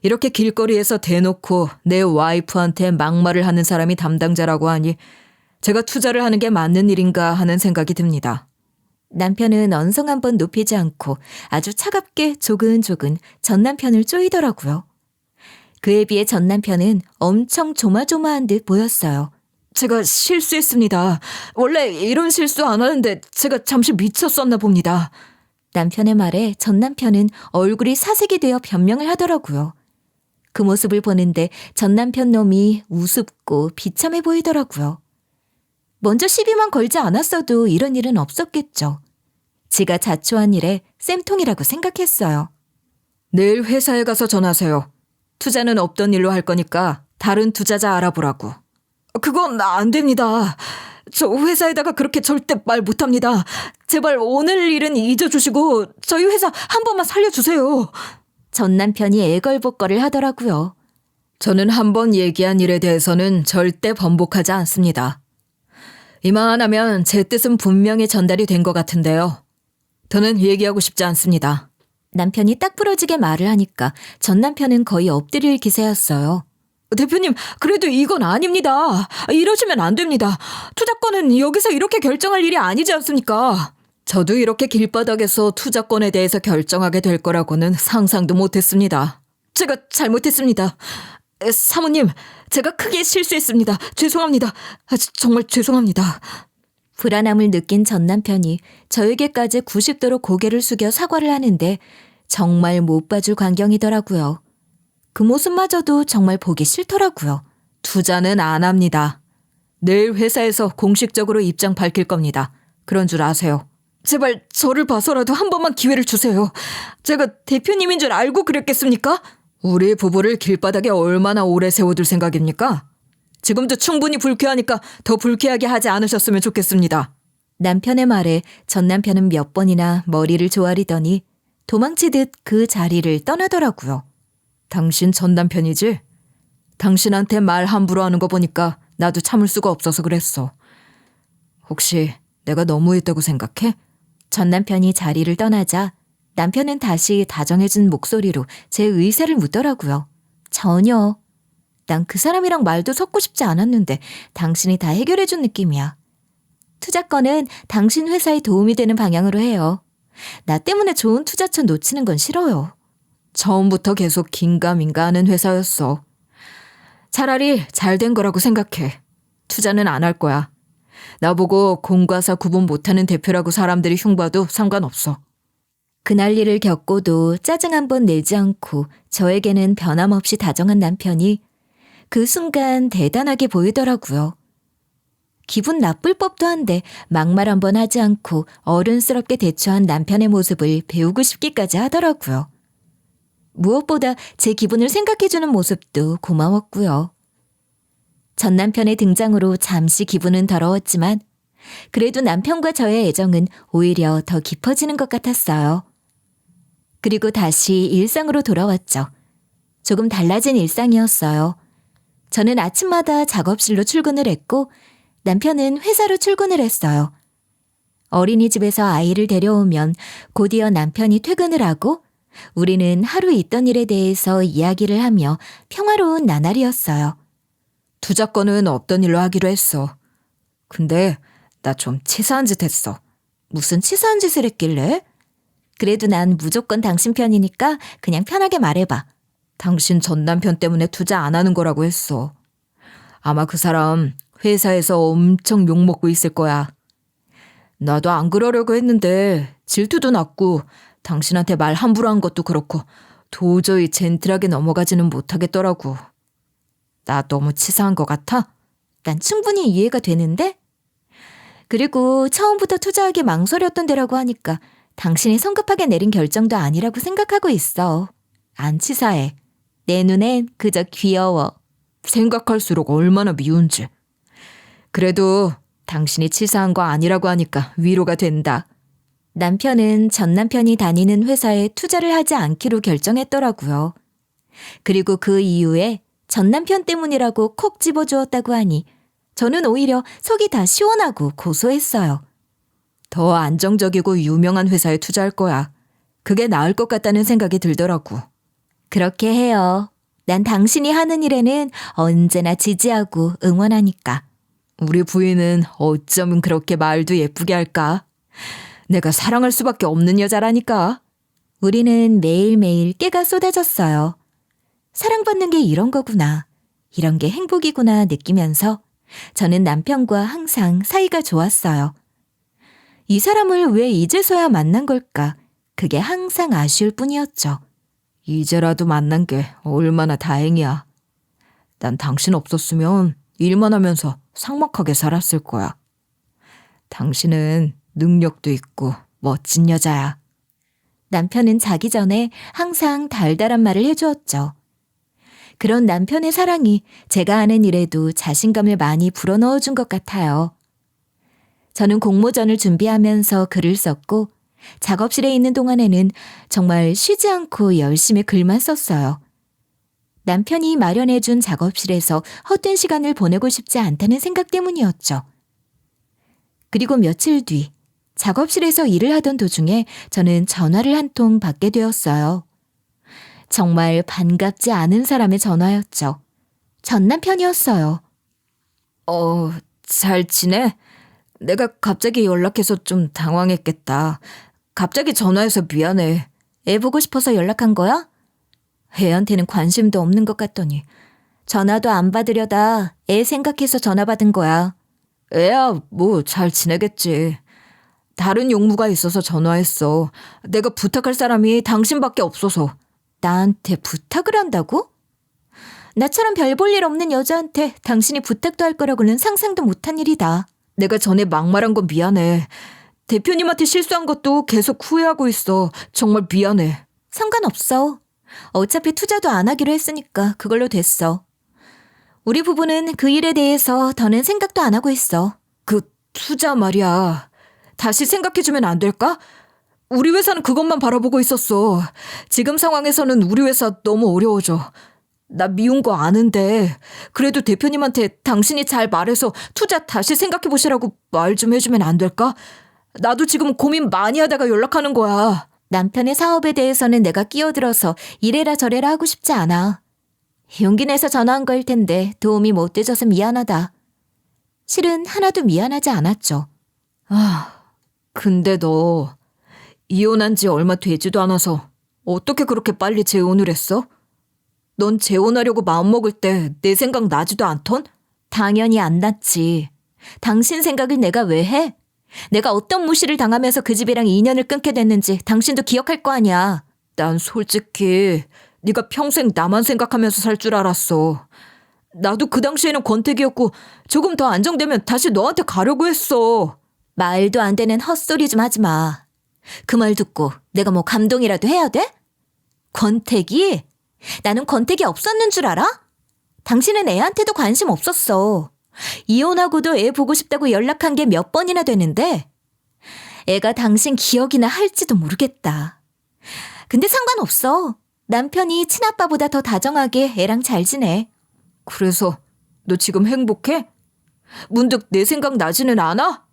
이렇게 길거리에서 대놓고 내 와이프한테 막말을 하는 사람이 담당자라고 하니 제가 투자를 하는 게 맞는 일인가 하는 생각이 듭니다. 남편은 언성 한번 높이지 않고 아주 차갑게 조근조근 전 남편을 쪼이더라고요. 그에 비해 전 남편은 엄청 조마조마한 듯 보였어요. 제가 실수했습니다. 원래 이런 실수 안 하는데 제가 잠시 미쳤었나 봅니다. 남편의 말에 전 남편은 얼굴이 사색이 되어 변명을 하더라고요. 그 모습을 보는데 전 남편 놈이 우습고 비참해 보이더라고요. 먼저 시비만 걸지 않았어도 이런 일은 없었겠죠. 지가 자초한 일에 쌤통이라고 생각했어요. 내일 회사에 가서 전하세요. 투자는 없던 일로 할 거니까 다른 투자자 알아보라고. 그건 안 됩니다. 저 회사에다가 그렇게 절대 말 못합니다. 제발 오늘 일은 잊어주시고 저희 회사 한 번만 살려주세요. 전 남편이 애걸복걸을 하더라고요. 저는 한 번 얘기한 일에 대해서는 절대 번복하지 않습니다. 이만하면 제 뜻은 분명히 전달이 된 것 같은데요. 더는 얘기하고 싶지 않습니다. 남편이 딱 부러지게 말을 하니까 전 남편은 거의 엎드릴 기세였어요. 대표님, 그래도 이건 아닙니다. 이러시면 안 됩니다. 투자권은 여기서 이렇게 결정할 일이 아니지 않습니까? 저도 이렇게 길바닥에서 투자권에 대해서 결정하게 될 거라고는 상상도 못했습니다. 제가 잘못했습니다. 사모님, 제가 크게 실수했습니다. 죄송합니다. 정말 죄송합니다. 불안함을 느낀 전 남편이 저에게까지 90도로 고개를 숙여 사과를 하는데 정말 못 봐줄 광경이더라고요. 그 모습마저도 정말 보기 싫더라고요. 투자는 안 합니다. 내일 회사에서 공식적으로 입장 밝힐 겁니다. 그런 줄 아세요. 제발 저를 봐서라도 한 번만 기회를 주세요. 제가 대표님인 줄 알고 그랬겠습니까? 우리 부부를 길바닥에 얼마나 오래 세워둘 생각입니까? 지금도 충분히 불쾌하니까 더 불쾌하게 하지 않으셨으면 좋겠습니다. 남편의 말에 전 남편은 몇 번이나 머리를 조아리더니 도망치듯 그 자리를 떠나더라고요. 당신 전 남편이지? 당신한테 말 함부로 하는 거 보니까 나도 참을 수가 없어서 그랬어. 혹시 내가 너무했다고 생각해? 전 남편이 자리를 떠나자 남편은 다시 다정해진 목소리로 제 의사를 묻더라고요. 전혀. 난 그 사람이랑 말도 섞고 싶지 않았는데 당신이 다 해결해준 느낌이야. 투자건은 당신 회사에 도움이 되는 방향으로 해요. 나 때문에 좋은 투자처 놓치는 건 싫어요. 처음부터 계속 긴가민가 하는 회사였어. 차라리 잘 된 거라고 생각해. 투자는 안 할 거야. 나보고 공과 사 구분 못하는 대표라고 사람들이 흉봐도 상관없어. 그날 일을 겪고도 짜증 한 번 내지 않고 저에게는 변함없이 다정한 남편이 그 순간 대단하게 보이더라고요. 기분 나쁠 법도 한데 막말 한 번 하지 않고 어른스럽게 대처한 남편의 모습을 배우고 싶기까지 하더라고요. 무엇보다 제 기분을 생각해주는 모습도 고마웠고요. 전 남편의 등장으로 잠시 기분은 더러웠지만 그래도 남편과 저의 애정은 오히려 더 깊어지는 것 같았어요. 그리고 다시 일상으로 돌아왔죠. 조금 달라진 일상이었어요. 저는 아침마다 작업실로 출근을 했고 남편은 회사로 출근을 했어요. 어린이집에서 아이를 데려오면 곧이어 남편이 퇴근을 하고 우리는 하루 있던 일에 대해서 이야기를 하며 평화로운 나날이었어요. 투자건은 없던 일로 하기로 했어. 근데 나 좀 치사한 짓 했어. 무슨 치사한 짓을 했길래? 그래도 난 무조건 당신 편이니까 그냥 편하게 말해봐. 당신 전 남편 때문에 투자 안 하는 거라고 했어. 아마 그 사람 회사에서 엄청 욕먹고 있을 거야. 나도 안 그러려고 했는데 질투도 났고 당신한테 말 함부로 한 것도 그렇고 도저히 젠틀하게 넘어가지는 못하겠더라고. 나 너무 치사한 것 같아? 난 충분히 이해가 되는데? 그리고 처음부터 투자하기 망설였던 데라고 하니까 당신이 성급하게 내린 결정도 아니라고 생각하고 있어. 안 치사해. 내 눈엔 그저 귀여워. 생각할수록 얼마나 미운지. 그래도 당신이 치사한 거 아니라고 하니까 위로가 된다. 남편은 전 남편이 다니는 회사에 투자를 하지 않기로 결정했더라고요. 그리고 그 이후에 전 남편 때문이라고 콕 집어주었다고 하니 저는 오히려 속이 다 시원하고 고소했어요. 더 안정적이고 유명한 회사에 투자할 거야. 그게 나을 것 같다는 생각이 들더라고. 그렇게 해요. 난 당신이 하는 일에는 언제나 지지하고 응원하니까. 우리 부인은 어쩌면 그렇게 말도 예쁘게 할까? 내가 사랑할 수밖에 없는 여자라니까. 우리는 매일매일 깨가 쏟아졌어요. 사랑받는 게 이런 거구나. 이런 게 행복이구나 느끼면서 저는 남편과 항상 사이가 좋았어요. 이 사람을 왜 이제서야 만난 걸까? 그게 항상 아쉬울 뿐이었죠. 이제라도 만난 게 얼마나 다행이야. 난 당신 없었으면 일만 하면서 삭막하게 살았을 거야. 당신은 능력도 있고 멋진 여자야. 남편은 자기 전에 항상 달달한 말을 해주었죠. 그런 남편의 사랑이 제가 하는 일에도 자신감을 많이 불어넣어준 것 같아요. 저는 공모전을 준비하면서 글을 썼고 작업실에 있는 동안에는 정말 쉬지 않고 열심히 글만 썼어요. 남편이 마련해준 작업실에서 헛된 시간을 보내고 싶지 않다는 생각 때문이었죠. 그리고 며칠 뒤 작업실에서 일을 하던 도중에 저는 전화를 한 통 받게 되었어요. 정말 반갑지 않은 사람의 전화였죠. 전 남편이었어요. 잘 지내? 내가 갑자기 연락해서 좀 당황했겠다. 갑자기 전화해서 미안해. 애 보고 싶어서 연락한 거야? 애한테는 관심도 없는 것 같더니 전화도 안 받으려다 애 생각해서 전화 받은 거야. 애야 뭐 잘 지내겠지. 다른 용무가 있어서 전화했어. 내가 부탁할 사람이 당신밖에 없어서. 나한테 부탁을 한다고? 나처럼 별 볼 일 없는 여자한테 당신이 부탁도 할 거라고는 상상도 못한 일이다. 내가 전에 막말한 건 미안해. 대표님한테 실수한 것도 계속 후회하고 있어. 정말 미안해. 상관없어. 어차피 투자도 안 하기로 했으니까 그걸로 됐어. 우리 부부는 그 일에 대해서 더는 생각도 안 하고 있어. 그 투자 말이야. 다시 생각해주면 안 될까? 우리 회사는 그것만 바라보고 있었어. 지금 상황에서는 우리 회사 너무 어려워져. 나 미운 거 아는데 그래도 대표님한테 당신이 잘 말해서 투자 다시 생각해보시라고 말 좀 해주면 안 될까? 나도 지금 고민 많이 하다가 연락하는 거야. 남편의 사업에 대해서는 내가 끼어들어서 이래라 저래라 하고 싶지 않아. 용기 내서 전화한 거일 텐데 도움이 못 돼줘서 미안하다. 실은 하나도 미안하지 않았죠. 근데 너 이혼한 지 얼마 되지도 않아서 어떻게 그렇게 빨리 재혼을 했어? 넌 재혼하려고 마음먹을 때 내 생각 나지도 않던? 당연히 안 났지. 당신 생각을 내가 왜 해? 내가 어떤 무시를 당하면서 그 집이랑 인연을 끊게 됐는지 당신도 기억할 거 아니야. 난 솔직히 네가 평생 나만 생각하면서 살 줄 알았어. 나도 그 당시에는 권태기였고 조금 더 안정되면 다시 너한테 가려고 했어. 말도 안 되는 헛소리 좀 하지 마. 그 말 듣고 내가 뭐 감동이라도 해야 돼? 권태기? 나는 권태기 없었는 줄 알아? 당신은 애한테도 관심 없었어. 이혼하고도 애 보고 싶다고 연락한 게 몇 번이나 되는데 애가 당신 기억이나 할지도 모르겠다. 근데 상관없어. 남편이 친아빠보다 더 다정하게 애랑 잘 지내. 그래서 너 지금 행복해? 문득 내 생각 나지는 않아?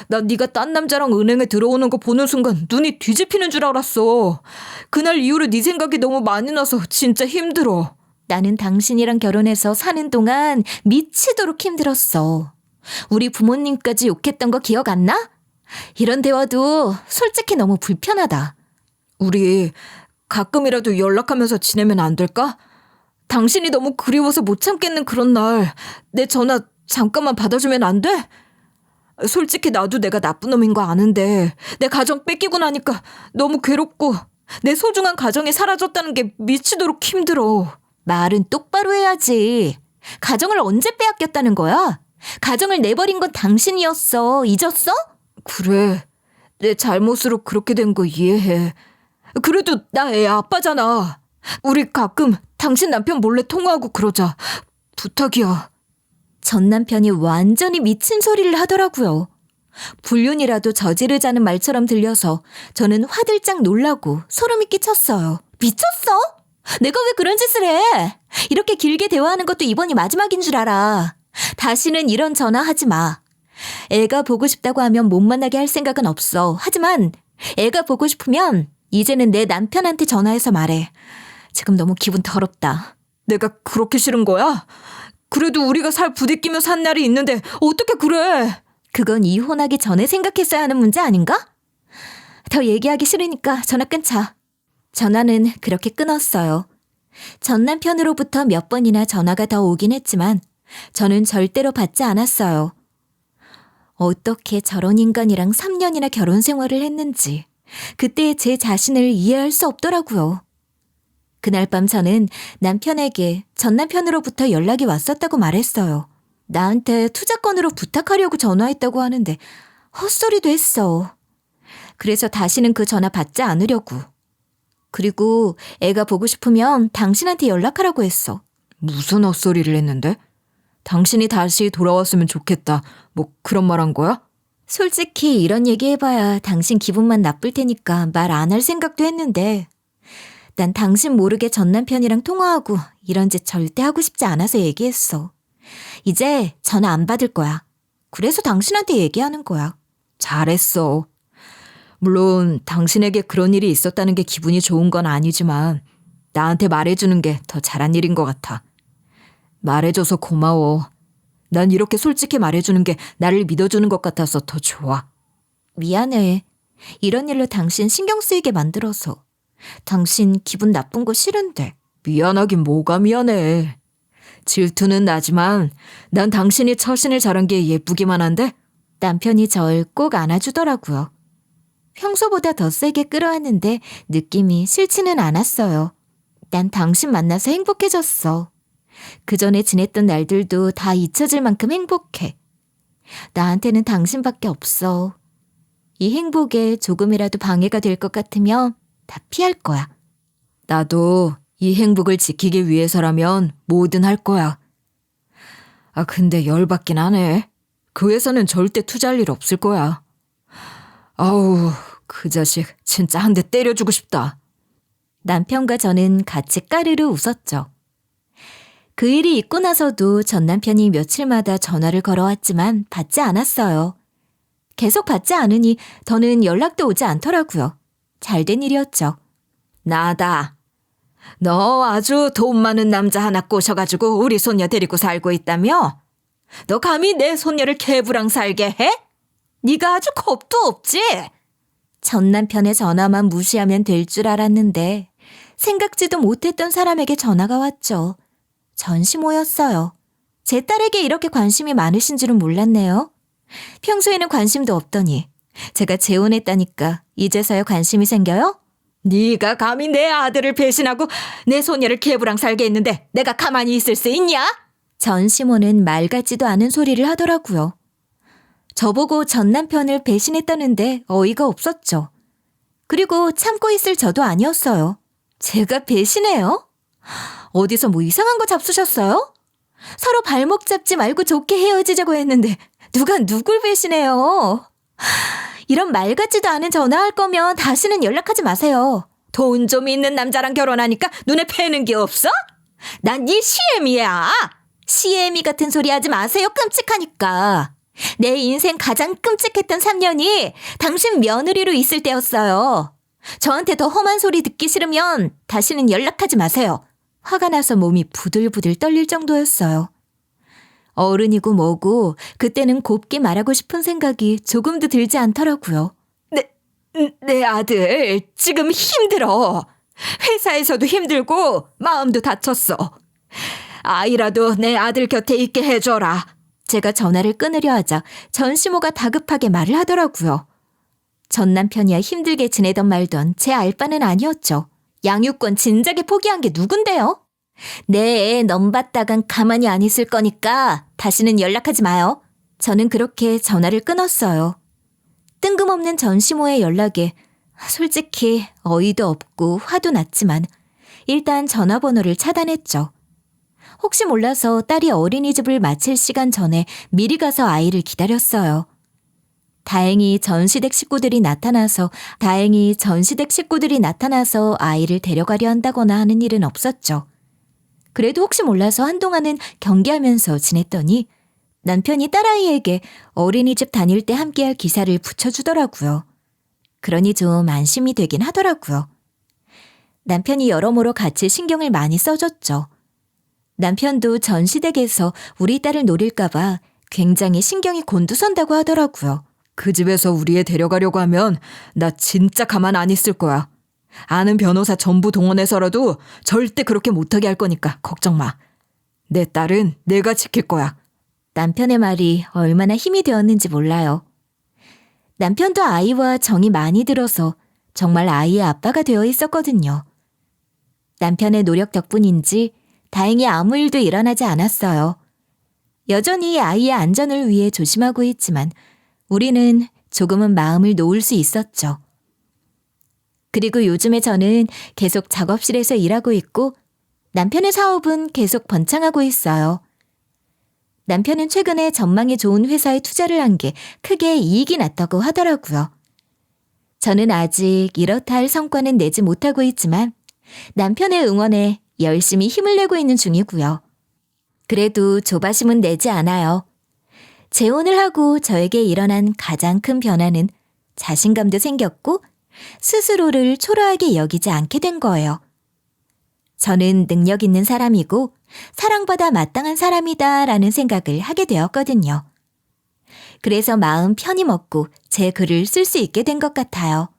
난 네가 딴 남자랑 은행에 들어오는 거 보는 순간 눈이 뒤집히는 줄 알았어. 그날 이후로 네 생각이 너무 많이 나서 진짜 힘들어. 나는 당신이랑 결혼해서 사는 동안 미치도록 힘들었어. 우리 부모님까지 욕했던 거 기억 안 나? 이런 대화도 솔직히 너무 불편하다. 우리 가끔이라도 연락하면서 지내면 안 될까? 당신이 너무 그리워서 못 참겠는 그런 날 내 전화 잠깐만 받아주면 안 돼? 솔직히 나도 내가 나쁜 놈인 거 아는데 내 가정 뺏기고 나니까 너무 괴롭고 내 소중한 가정이 사라졌다는 게 미치도록 힘들어. 말은 똑바로 해야지. 가정을 언제 빼앗겼다는 거야? 가정을 내버린 건 당신이었어. 잊었어? 그래, 내 잘못으로 그렇게 된 거 이해해. 그래도 나 애 아빠잖아. 우리 가끔 당신 남편 몰래 통화하고 그러자. 부탁이야. 전 남편이 완전히 미친 소리를 하더라고요. 불륜이라도 저지르자는 말처럼 들려서 저는 화들짝 놀라고 소름이 끼쳤어요. 미쳤어? 내가 왜 그런 짓을 해? 이렇게 길게 대화하는 것도 이번이 마지막인 줄 알아. 다시는 이런 전화하지 마. 애가 보고 싶다고 하면 못 만나게 할 생각은 없어. 하지만 애가 보고 싶으면 이제는 내 남편한테 전화해서 말해. 지금 너무 기분 더럽다. 내가 그렇게 싫은 거야? 그래도 우리가 살 부대끼며 산 날이 있는데 어떻게 그래? 그건 이혼하기 전에 생각했어야 하는 문제 아닌가? 더 얘기하기 싫으니까 전화 끊자. 전화는 그렇게 끊었어요. 전 남편으로부터 몇 번이나 전화가 더 오긴 했지만 저는 절대로 받지 않았어요. 어떻게 저런 인간이랑 3년이나 결혼 생활을 했는지 그때 제 자신을 이해할 수 없더라고요. 그날 밤 저는 남편에게 전 남편으로부터 연락이 왔었다고 말했어요. 나한테 투자건으로 부탁하려고 전화했다고 하는데 헛소리도 했어. 그래서 다시는 그 전화 받지 않으려고. 그리고 애가 보고 싶으면 당신한테 연락하라고 했어. 무슨 헛소리를 했는데? 당신이 다시 돌아왔으면 좋겠다. 뭐 그런 말 한 거야? 솔직히 이런 얘기 해봐야 당신 기분만 나쁠 테니까 말 안 할 생각도 했는데 난 당신 모르게 전 남편이랑 통화하고 이런 짓 절대 하고 싶지 않아서 얘기했어. 이제 전화 안 받을 거야. 그래서 당신한테 얘기하는 거야. 잘했어. 물론 당신에게 그런 일이 있었다는 게 기분이 좋은 건 아니지만 나한테 말해주는 게 더 잘한 일인 것 같아. 말해줘서 고마워. 난 이렇게 솔직히 말해주는 게 나를 믿어주는 것 같아서 더 좋아. 미안해. 이런 일로 당신 신경 쓰이게 만들어서. 당신 기분 나쁜 거 싫은데. 미안하긴 뭐가 미안해. 질투는 나지만 난 당신이 처신을 잘한 게 예쁘기만 한데? 남편이 절 꼭 안아주더라고요. 평소보다 더 세게 끌어안는데 느낌이 싫지는 않았어요. 난 당신 만나서 행복해졌어. 그 전에 지냈던 날들도 다 잊혀질 만큼 행복해. 나한테는 당신밖에 없어. 이 행복에 조금이라도 방해가 될 것 같으면 다 피할 거야. 나도 이 행복을 지키기 위해서라면 뭐든 할 거야. 아, 근데 열받긴 하네. 그 회사는 절대 투자할 일 없을 거야. 아우, 그 자식 진짜 한 대 때려주고 싶다. 남편과 저는 같이 까르르 웃었죠. 그 일이 있고 나서도 전 남편이 며칠마다 전화를 걸어왔지만 받지 않았어요. 계속 받지 않으니 더는 연락도 오지 않더라고요. 잘된 일이었죠. 나다. 너 아주 돈 많은 남자 하나 꼬셔가지고 우리 손녀 데리고 살고 있다며? 너 감히 내 손녀를 개부랑 살게 해? 네가 아주 겁도 없지? 전 남편의 전화만 무시하면 될 줄 알았는데 생각지도 못했던 사람에게 전화가 왔죠. 전시모였어요. 제 딸에게 이렇게 관심이 많으신 줄은 몰랐네요. 평소에는 관심도 없더니 제가 재혼했다니까 이제서야 관심이 생겨요? 네가 감히 내 아들을 배신하고 내 손녀를 개부랑 살게 했는데 내가 가만히 있을 수 있냐? 전시모는 말 같지도 않은 소리를 하더라고요. 저보고 전 남편을 배신했다는데 어이가 없었죠. 그리고 참고 있을 저도 아니었어요. 제가 배신해요? 어디서 뭐 이상한 거 잡수셨어요? 서로 발목 잡지 말고 좋게 헤어지자고 했는데 누가 누굴 배신해요? 이런 말 같지도 않은 전화할 거면 다시는 연락하지 마세요. 돈 좀 있는 남자랑 결혼하니까 눈에 뵈는 게 없어? 난 네 시애미야. 시애미 같은 소리 하지 마세요. 끔찍하니까. 내 인생 가장 끔찍했던 3년이 당신 며느리로 있을 때였어요. 저한테 더 험한 소리 듣기 싫으면 다시는 연락하지 마세요. 화가 나서 몸이 부들부들 떨릴 정도였어요. 어른이고 뭐고 그때는 곱게 말하고 싶은 생각이 조금도 들지 않더라고요. 내 아들 지금 힘들어. 회사에서도 힘들고 마음도 다쳤어. 아이라도 내 아들 곁에 있게 해줘라. 제가 전화를 끊으려 하자 전시모가 다급하게 말을 하더라고요. 전 남편이야 힘들게 지내던 말던 제 알바는 아니었죠. 양육권 진작에 포기한 게 누군데요? 내 애 넘봤다간 가만히 안 있을 거니까 다시는 연락하지 마요. 저는 그렇게 전화를 끊었어요. 뜬금없는 전시모의 연락에 솔직히 어이도 없고 화도 났지만 일단 전화번호를 차단했죠. 혹시 몰라서 딸이 어린이집을 마칠 시간 전에 미리 가서 아이를 기다렸어요. 다행히 전시댁 식구들이 나타나서 아이를 데려가려 한다거나 하는 일은 없었죠. 그래도 혹시 몰라서 한동안은 경계하면서 지냈더니 남편이 딸아이에게 어린이집 다닐 때 함께할 기사를 붙여주더라고요. 그러니 좀 안심이 되긴 하더라고요. 남편이 여러모로 같이 신경을 많이 써줬죠. 남편도 전시댁에서 우리 딸을 노릴까봐 굉장히 신경이 곤두선다고 하더라고요. 그 집에서 우리 애 데려가려고 하면 나 진짜 가만 안 있을 거야. 아는 변호사 전부 동원해서라도 절대 그렇게 못하게 할 거니까 걱정 마. 내 딸은 내가 지킬 거야. 남편의 말이 얼마나 힘이 되었는지 몰라요. 남편도 아이와 정이 많이 들어서 정말 아이의 아빠가 되어 있었거든요. 남편의 노력 덕분인지 다행히 아무 일도 일어나지 않았어요. 여전히 아이의 안전을 위해 조심하고 있지만 우리는 조금은 마음을 놓을 수 있었죠. 그리고 요즘에 저는 계속 작업실에서 일하고 있고 남편의 사업은 계속 번창하고 있어요. 남편은 최근에 전망이 좋은 회사에 투자를 한 게 크게 이익이 났다고 하더라고요. 저는 아직 이렇다 할 성과는 내지 못하고 있지만 남편의 응원에 열심히 힘을 내고 있는 중이고요. 그래도 조바심은 내지 않아요. 재혼을 하고 저에게 일어난 가장 큰 변화는 자신감도 생겼고 스스로를 초라하게 여기지 않게 된 거예요. 저는 능력 있는 사람이고 사랑받아 마땅한 사람이다라는 생각을 하게 되었거든요. 그래서 마음 편히 먹고 제 글을 쓸 수 있게 된 것 같아요.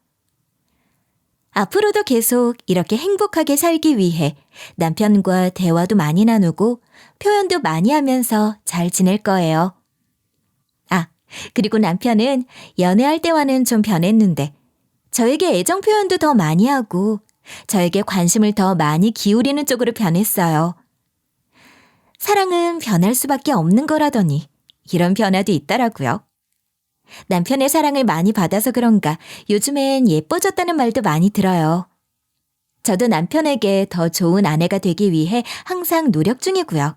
앞으로도 계속 이렇게 행복하게 살기 위해 남편과 대화도 많이 나누고 표현도 많이 하면서 잘 지낼 거예요. 아, 그리고 남편은 연애할 때와는 좀 변했는데 저에게 애정 표현도 더 많이 하고 저에게 관심을 더 많이 기울이는 쪽으로 변했어요. 사랑은 변할 수밖에 없는 거라더니 이런 변화도 있더라고요. 남편의 사랑을 많이 받아서 그런가 요즘엔 예뻐졌다는 말도 많이 들어요. 저도 남편에게 더 좋은 아내가 되기 위해 항상 노력 중이고요.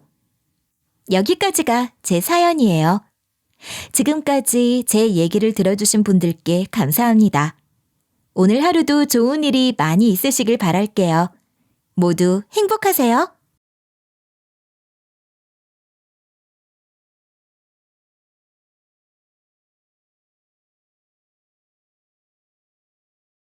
여기까지가 제 사연이에요. 지금까지 제 얘기를 들어주신 분들께 감사합니다. 오늘 하루도 좋은 일이 많이 있으시길 바랄게요. 모두 행복하세요.